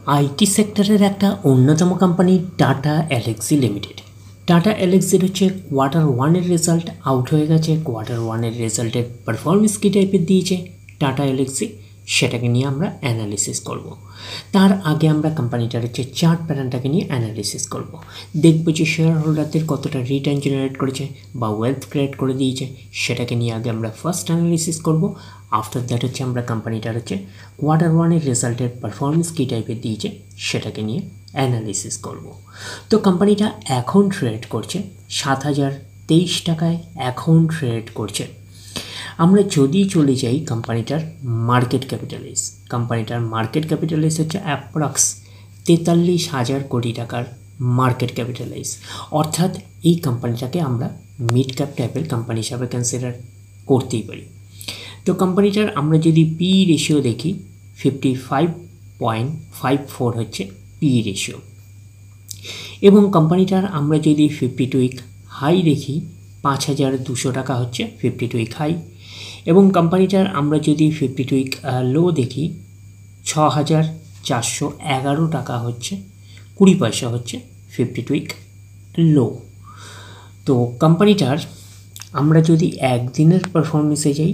IT সেক্টরের একটা অন্যতম কোম্পানি টাটা এলএক্সি লিমিটেড। টাটা এলএক্সির হচ্ছে কোয়ার্টার 1-এর রেজাল্ট আউট হয়ে গেছে। কোয়ার্টার 1-এর রেজাল্টের পারফরমেন্স কী টাইপের দিয়েছে টাটা এলএক্সি, সেটাকে নিয়ে আমরা অ্যানালিসিস করব। তার আগে আমরা কোম্পানিটার হচ্ছে চার্ট প্যাটার্নটাকে নিয়ে অ্যানালিসিস করব। দেখব যে শেয়ার হোল্ডারদের কতটা রিটার্ন জেনারেট করেছে বা ওয়েলথ ক্রিয়েট করে দিয়েছে, সেটাকে নিয়ে আগে আমরা ফার্স্ট অ্যানালিসিস করব। আফটার দ্যাট হচ্ছে আমরা কোম্পানিটার হচ্ছে কোয়ার্টার 1-এর রেজাল্টের পারফরমেন্স কী টাইপের দিয়েছে সেটাকে নিয়ে অ্যানালিসিস করব। তো কোম্পানিটা এখন ট্রেড করছে 7,023 টাকায় এখন ট্রেড করছে। আমরা যদি চলে যাই কোম্পানিটার মার্কেট ক্যাপিটালাইজ, কোম্পানিটার মার্কেট ক্যাপিটালাইজ হচ্ছে অ্যাপ্রক্স 43,000 কোটি টাকার মার্কেট ক্যাপিটালাইজ। অর্থাৎ এই কোম্পানিটাকে আমরা মিড ক্যাপ টাইপের কোম্পানি হিসাবে কনসিডার করতেই পারি। তো কোম্পানিটার আমরা যদি পি রেশিও দেখি 55.54 হচ্ছে পি রেশিও, এবং কোম্পানিটার আমরা যদি 52 উইক হাই দেখি 5,200 টাকা হচ্ছে 52 উইক হাই, এবং কোম্পানিটার আমরা যদি 52 উইক লো দেখি 6,411 টাকা হচ্ছে 20 পয়সা হচ্ছে 52 উইক লো। তো কোম্পানিটার আমরা যদি একদিনের পারফরমেন্সে যাই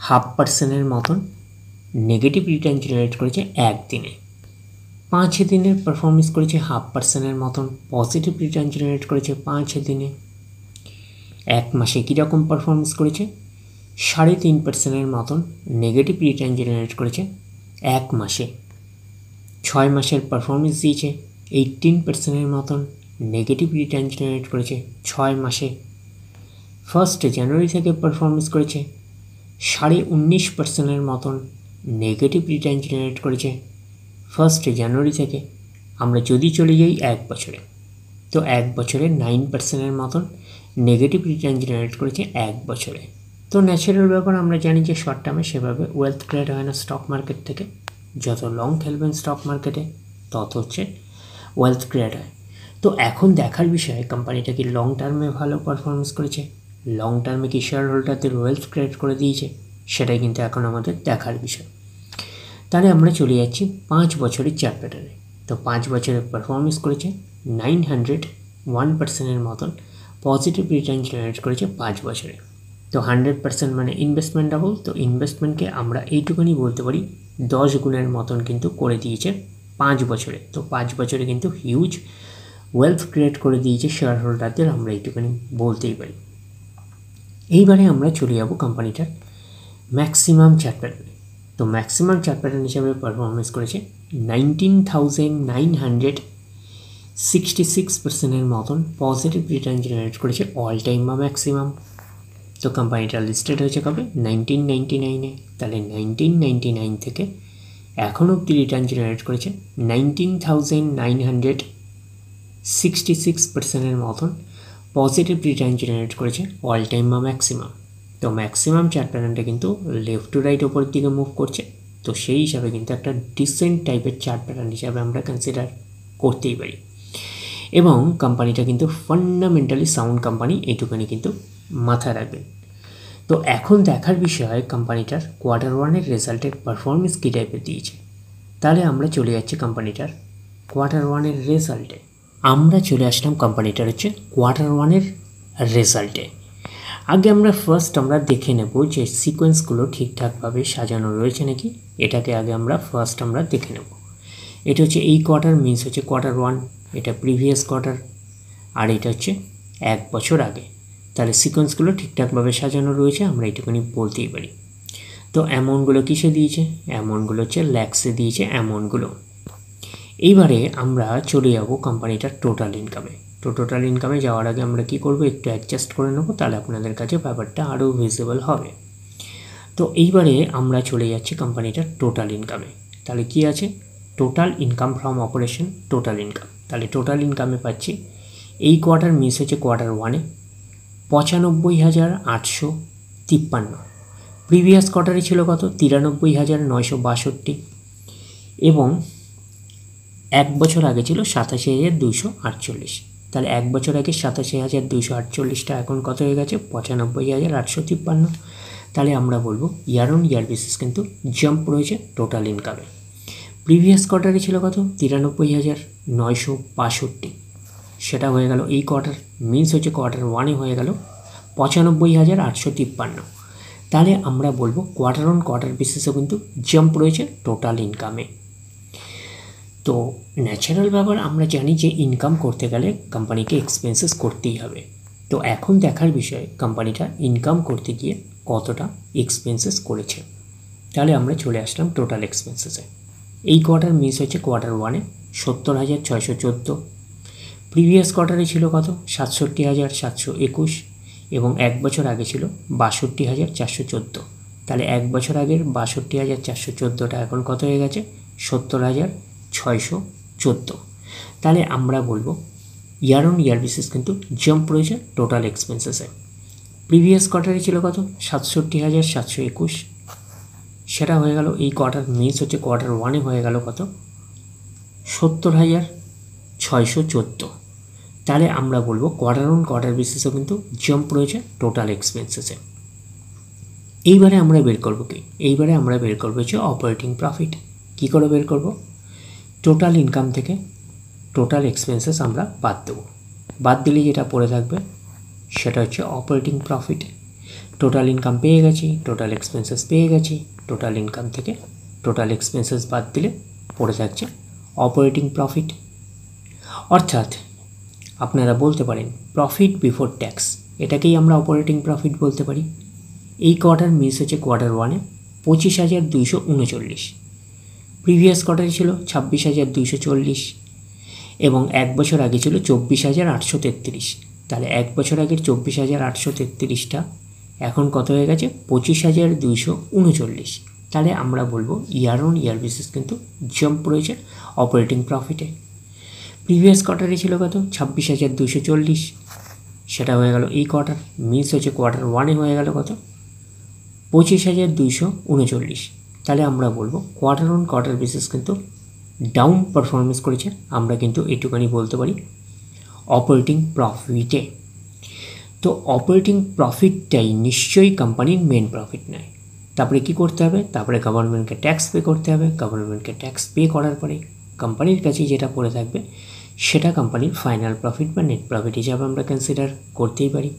0.5% মতন নেগেটিভ রিটার্ন জেনারেট করেছে একদিনে। 5 দিনের পারফরমেন্স করেছে 0.5% মতন পজিটিভ রিটার্ন জেনারেট করেছে 5 দিনে। এক মাসে কীরকম পারফরমেন্স করেছে 3.5% মতন নেগেটিভ রিটার্ন জেনারেট করেছে এক মাসে। 6 মাসের পারফরমেন্স দিয়েছে 18% মতন নেগেটিভ রিটার্ন জেনারেট করেছে 6 মাসে। 1 জানুয়ারি থেকে পারফরমেন্স করেছে 19.5% মতন নেগেটিভ রিটার্ন জেনারেট করেছে 1 জানুয়ারি থেকে। আমরা যদি চলে যাই এক বছরে, তো এক বছরে 9% মতন নেগেটিভ রিটার্ন জেনারেট করেছে এক বছরে। তো ন্যাচারাল ব্যাপার, আমরা জানি যে শর্ট টার্মে সেভাবে ওয়েলথ ক্রিয়েট হয় না স্টক মার্কেট থেকে। যত লং খেলবেন স্টক মার্কেটে তত হচ্ছে ওয়েলথ ক্রিয়েট হয়। তো এখন দেখার বিষয় কোম্পানিটা কি লং টার্মে ভালো পারফরমেন্স করেছে, লং টার্মে কি শেয়ার হোল্ডারদের ওয়েলথ ক্রিয়েট করে দিয়েছে, সেটাই কিন্তু এখন আমাদের দেখার বিষয়। তাহলে আমরা চলে যাচ্ছি 5 বছরের চার্ট প্যাটার্নে। তো 5 বছরের পারফরমেন্স করেছে 901%-এর মতন পজিটিভ রিটার্ন জেনারেট করেছে 5 বছরে। তো 100% মানে ইনভেস্টমেন্ট ডাবল। তো ইনভেস্টমেন্টকে আমরা এইটুকুনি বলতে পারি 10 গুণের মতন কিন্তু করে দিয়েছে 5 বছরে। তো 5 বছরে কিন্তু হিউজ ওয়েলথ ক্রিয়েট করে দিয়েছে শেয়ার হোল্ডারদের, আমরা এইটুকুনি বলতেই পারি। এইবারে আমরা চলে যাব কোম্পানিটার ম্যাক্সিমাম চার্ট প্যাটার্নে। তো ম্যাক্সিমাম চার্ট প্যাটার্ন হিসাবে পারফরমেন্স করেছে 19,966%-এর মতন পজিটিভ রিটার্ন জেনারেট করেছে অল টাইম বা ম্যাক্সিমাম। তো কোম্পানিটা লিস্টেড হয়েছে কবে 1999-এ। তাহলে 1999 থেকে এখন অবধি রিটার্ন জেনারেট করেছে 19,966%-এর মতন পজিটিভ রিটার্ন জেনারেট করেছে অল টাইম বা ম্যাক্সিমাম। তো ম্যাক্সিমাম চার্ট প্যাটার্নটা কিন্তু লেফট টু রাইট ওপরের দিকে মুভ করছে। তো সেই হিসাবে কিন্তু একটা ডিসেন্ট টাইপের চার্ট প্যাটার্ন হিসাবে আমরা কনসিডার করতেই পারি, এবং কোম্পানিটা কিন্তু ফান্ডামেন্টালি সাউন্ড কোম্পানি, এইটুখানি কিন্তু মাথায় রাখবেন। তো এখন দেখার বিষয় কোম্পানিটার কোয়ার্টার 1-এর রেজাল্টের পারফরমেন্স কী টাইপের দিয়েছে। তাহলে আমরা চলে যাচ্ছি কোম্পানিটার কোয়ার্টার 1-এর রেজাল্টে। আমরা চলে আসলাম কোম্পানিটার হচ্ছে কোয়ার্টার 1-এর রেজাল্টে। আগে আমরা ফার্স্ট দেখে নেব যে সিকোয়েন্সগুলো ঠিকঠাকভাবে সাজানো রয়েছে নাকি, এটাকে আগে আমরা ফার্স্ট দেখে নেব। এটা হচ্ছে এই কোয়ার্টার মিনস হচ্ছে কোয়ার্টার 1, এটা প্রিভিয়াস কোয়ার্টার, আর এটা হচ্ছে এক বছর আগে। তাহলে সিকোয়েন্সগুলো ঠিকঠাকভাবে সাজানো রয়েছে, আমরা এইটুকুনি বলতেই পারি। তো অ্যামাউন্টগুলো কিসে দিয়েছে, অ্যামাউন্টগুলো হচ্ছে ল্যাক্সে দিয়েছে অ্যামাউন্টগুলো। এইবারে আমরা চলে যাব কোম্পানিটার টোটাল ইনকামে। তো টোটাল ইনকামে যাওয়ার আগে আমরা কি করব, একটু অ্যাডজাস্ট করে নেব, তাহলে আপনাদের কাছে ব্যাপারটা আরও ভিজিবল হবে। তো এইবারে আমরা চলে যাচ্ছি কোম্পানিটার টোটাল ইনকামে। তাহলে কি আছে, total income from operation, total income. তাহলে টোটাল ইনকামে পাচ্ছি এই কোয়ার্টার মিস হচ্ছে কোয়ার্টার 1-এ 95,853। প্রিভিয়াস কোয়ার্টারে ছিল কত 93,962, এবং এক বছর আগে ছিল 87,248। তাহলে এক বছর আগে 87,248টা এখন কত হয়ে গেছে 95,853। তাহলে আমরা বলবো ইয়ার অন ইয়ার বেসিস কিন্তু জাম্প রয়েছে টোটাল ইনকামে। প্রিভিয়াস কোয়ার্টারে ছিল কত 93,962, সেটা হয়ে গেল এই কোয়ার্টার, মিনস হচ্ছে কোয়ার্টার ওয়ানে হয়ে গেল 95,853। তাহলে আমরা বলবো কোয়ার্টার অন কোয়ার্টার বেসিসেও কিন্তু জাম্প রয়েছে টোটাল ইনকামে। তো ন্যাচারাল ব্যাপার, আমরা জানি যে ইনকাম করতে গেলে কোম্পানিকে এক্সপেন্সেস করতেই হবে। তো এখন দেখার বিষয় কোম্পানিটা ইনকাম করতে গিয়ে কতটা এক্সপেন্সেস করেছে। তাহলে আমরা চলে আসলাম টোটাল এক্সপেন্সেসে। এই কোয়ার্টার মিস হচ্ছে কোয়ার্টার ওয়ানে 70,614, প্রিভিয়াস কোয়ার্টারে ছিল কত 67,721 এবং এক বছর আগে ছিল 62,414। তাহলে এক বছর আগের 62,414টা এখন কত হয়ে গেছে 70,614। তাহলে আমরা বলবো ইয়ার অন ইয়ার বেসিস কিন্তু জাম্প রয়েছে টোটাল এক্সপেন্সেসে। প্রিভিয়াস কোয়ার্টারে ছিল কত 67,721, সেটা হয়ে গেল এই কোয়ার্টার মিস হচ্ছে কোয়ার্টার ওয়ানে হয়ে গেল কত 70,614। তাহলে আমরা বলবো কোয়ার্টার অন কোয়ার্টার বেসিসেও কিন্তু জাম্প রয়েছে টোটাল এক্সপেন্সেসে। এইবারে আমরা বের করবো কি, এইবারে আমরা বের করবো হচ্ছে অপারেটিং প্রফিট। কী করে বের করব, টোটাল ইনকাম থেকে টোটাল এক্সপেন্সেস আমরা বাদ দেবো, বাদ দিলে যেটা পড়ে থাকবে সেটা হচ্ছে অপারেটিং প্রফিট। টোটাল ইনকাম পেয়ে গেছি, টোটাল এক্সপেন্সেস পেয়ে গেছি, টোটাল ইনকাম থেকে টোটাল এক্সপেন্সেস বাদ দিলে পড়ে থাকছে অপারেটিং প্রফিট। অর্থাৎ আপনারা বলতে পারেন প্রফিট বিফোর ট্যাক্স, এটাকেই আমরা অপারেটিং প্রফিট বলতে পারি। এই কোয়ার্টার মিস হচ্ছে কোয়ার্টার ওয়ানে 25,239, প্রিভিয়াস কোয়ার্টারে ছিল 26,240 এবং এক বছর আগে ছিল 24,833। তাহলে এক বছর আগের 24,833টা এখন কত হয়ে গেছে 25,239। তাহলে আমরা বলবো ইয়ার অন ইয়ার বেসিস কিন্তু জাম্প রয়েছে অপারেটিং প্রফিটে। প্রিভিয়াস কোয়ার্টারে ছিল কত 26,240, সেটা হয়ে গেল এই কোয়ার্টার, মিস হচ্ছে কোয়ার্টার ওয়ানে হয়ে গেল কত 25,239। তাহলে আমরা বলবো কোয়ার্টার অন কোয়ার্টার বেসিস কিন্তু ডাউন পারফরমেন্স করেছে, আমরা কিন্তু এইটুখানি বলতে পারি অপারেটিং প্রফিটে। তো অপারেটিং প্রফিটটাই নিশ্চয়ই কোম্পানির মেন প্রফিট নয়। তারপরে কি করতে হবে, তারপরে গভর্নমেন্টকে ট্যাক্স পে করতে হবে, গভর্নমেন্টকে ট্যাক্স পে করার পরে কোম্পানির কাছে যেটা পড়ে থাকবে সেটা কোম্পানির ফাইনাল প্রফিট বা নেট প্রফিট হিসাবে আমরা কনসিডার করতেই পারি।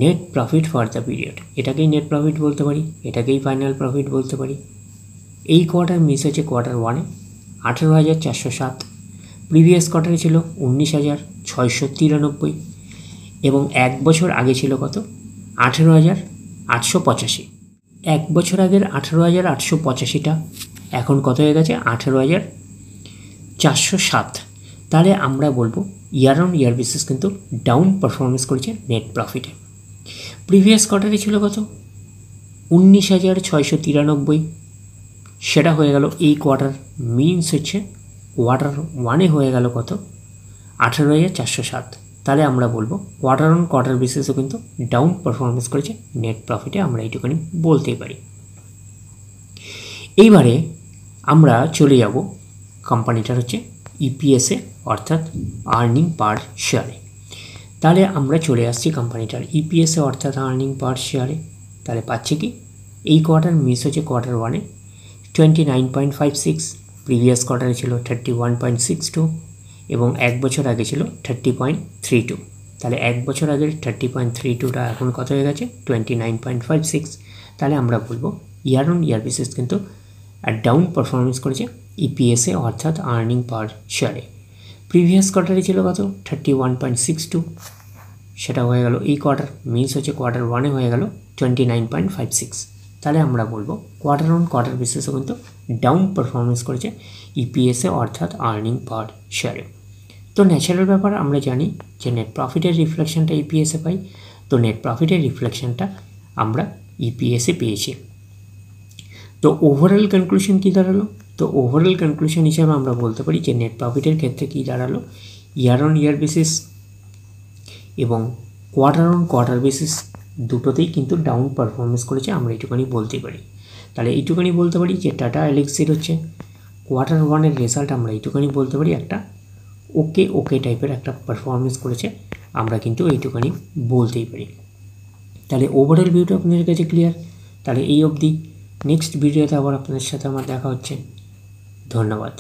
Net profit for the period, এটাকেই নেট প্রফিট বলতে পারি, এটাকেই ফাইনাল প্রফিট বলতে পারি। এই কোয়ার্টার মিস হচ্ছে কোয়ার্টার ওয়ানে 18,407, প্রিভিয়াস কোয়ার্টারে ছিল 19,693 এবং এক বছর আগে ছিল কত 18,885। এক বছর আগের 18,885টা এখন কত হয়ে গেছে 18,407। তাহলে আমরা বলবো ইয়ার অন ইয়ার বেসিস কিন্তু ডাউন পারফরমেন্স করেছে নেট প্রফিটে। প্রিভিয়াস কোয়ার্টারে ছিল কত 19,693, সেটা হয়ে গেল এই কোয়ার্টার, মিনস হচ্ছে কোয়ার্টার ওয়ানে হয়ে গেল কত 18,407। তাহলে আমরা বলবো কোয়ার্টার অন কোয়ার্টার বেসিসও কিন্তু ডাউন পারফরমেন্স করেছে নেট প্রফিটে, আমরা এইটুখানি বলতেই পারি। এইবারে আমরা চলে যাব কোম্পানিটার হচ্ছে ইপিএসে অর্থাৎ আর্নিং পার শেয়ারে। তাহলে আমরা চলে আসছি কোম্পানিটার ইপিএসে অর্থাৎ আর্নিং পার শেয়ারে। তাহলে পাচ্ছি কি, এই কোয়ার্টার মিস হচ্ছে কোয়ার্টার ওয়ানে 29.56, প্রিভিয়াস কোয়ার্টারে ছিল 31.62 এবং এক বছর আগে ছিল 30.32। তাহলে এক বছর আগের 30.32টা এখন কত হয়ে গেছে 29.56। তাহলে আমরা বলবো ইয়ার অন ইয়ার বেসিস কিন্তু ডাউন পারফরমেন্স করেছে ইপিএসে অর্থাৎ আর্নিং পার শেয়ারে। প্রিভিয়াস কোয়ার্টারে ছিল কত 31.62, সেটা হয়ে গেল এই কোয়ার্টার, মিস হচ্ছে কোয়ার্টার ওয়ানে হয়ে গেল 29.56। তাহলে আমরা বলবো কোয়ার্টার অন কোয়ার্টার বেসিসও কিন্তু ডাউন পারফরমেন্স করেছে ইপিএসে অর্থাৎ আর্নিং পার শেয়ারে। তো ন্যাচারাল ব্যাপার, আমরা জানি যে নেট প্রফিটের রিফ্লেকশনটা ইপিএসে পাই, তো নেট প্রফিটের রিফ্লেকশনটা আমরা ইপিএসে পেয়েছি। তো ওভারঅল কনক্লুশন কী দাঁড়ালো, তো ওভারঅল কনক্লুশন হিসাবে আমরা বলতে পারি যে নেট প্রফিটের ক্ষেত্রে কী দাঁড়ালো, ইয়ার অন ইয়ার বেসিস এবং কোয়ার্টার অন কোয়ার্টার বেসিস দুটোতেই কিন্তু ডাউন পারফরমেন্স করেছে, আমরা এইটুখানি বলতেই পারি। তাহলে এইটুখানি বলতে পারি যে টাটা এলেক্সির হচ্ছে কোয়ার্টার ওয়ানের রেজাল্ট আমরা এইটুখানি বলতে পারি একটা ওকে টাইপের একটা পারফরমেন্স করেছে, আমরা কিন্তু এইটুখানি বলতেই পারি। তাহলে ওভারঅল ভিউটা আপনাদের কাছে ক্লিয়ার। তাহলে এই অবধি, নেক্সট ভিডিওতে আবার আপনাদের সাথে আমার দেখা হচ্ছে। ধন্যবাদ।